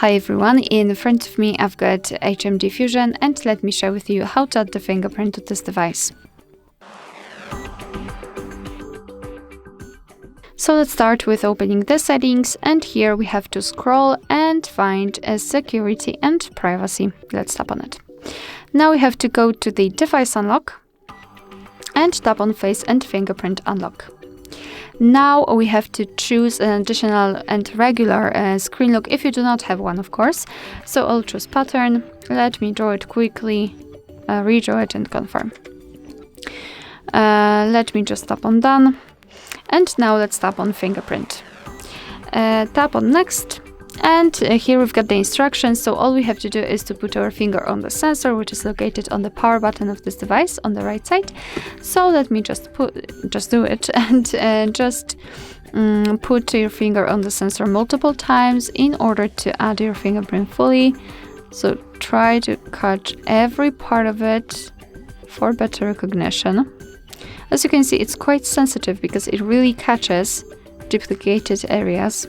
Hi everyone, in front of me I've got HMD Fusion and let me share with you how to add the fingerprint to this device. So let's start with opening the settings, and here we have to scroll and find security and privacy. Let's tap on it. Now we have to go to the device unlock and tap on face and fingerprint unlock. Now we have to choose an additional and regular screen lock if you do not have one, of course. So I'll choose pattern. Let me draw it quickly, redraw it and confirm. Let me just tap on done. And now let's tap on fingerprint. Tap on next. And here we've got the instructions. So all we have to do is to put our finger on the sensor, which is located on the power button of this device on the right side. So let me just do it and just put your finger on the sensor multiple times in order to add your fingerprint fully. So try to catch every part of it for better recognition. As you can see, it's quite sensitive because it really catches duplicated areas.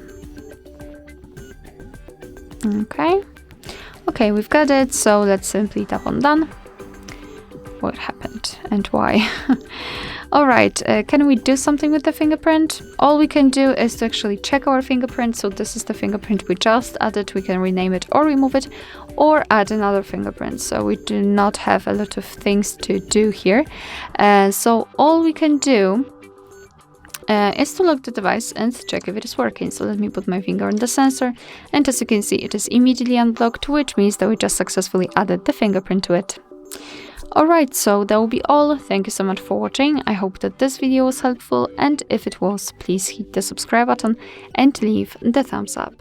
Okay, we've got it, so let's simply tap on done. What happened and why? Alright, can we do something with the fingerprint? All we can do is to actually check our fingerprint. So this is the fingerprint we just added. We can rename it or remove it or add another fingerprint. So we do not have a lot of things to do here. So all we can do is to lock the device and check if it is working. So let me put my finger on the sensor, and as you can see, it is immediately unlocked, which means that we just successfully added the fingerprint to it. Alright, so that will be all. Thank you so much for watching. I hope that this video was helpful, and if it was, please hit the subscribe button and leave the thumbs up.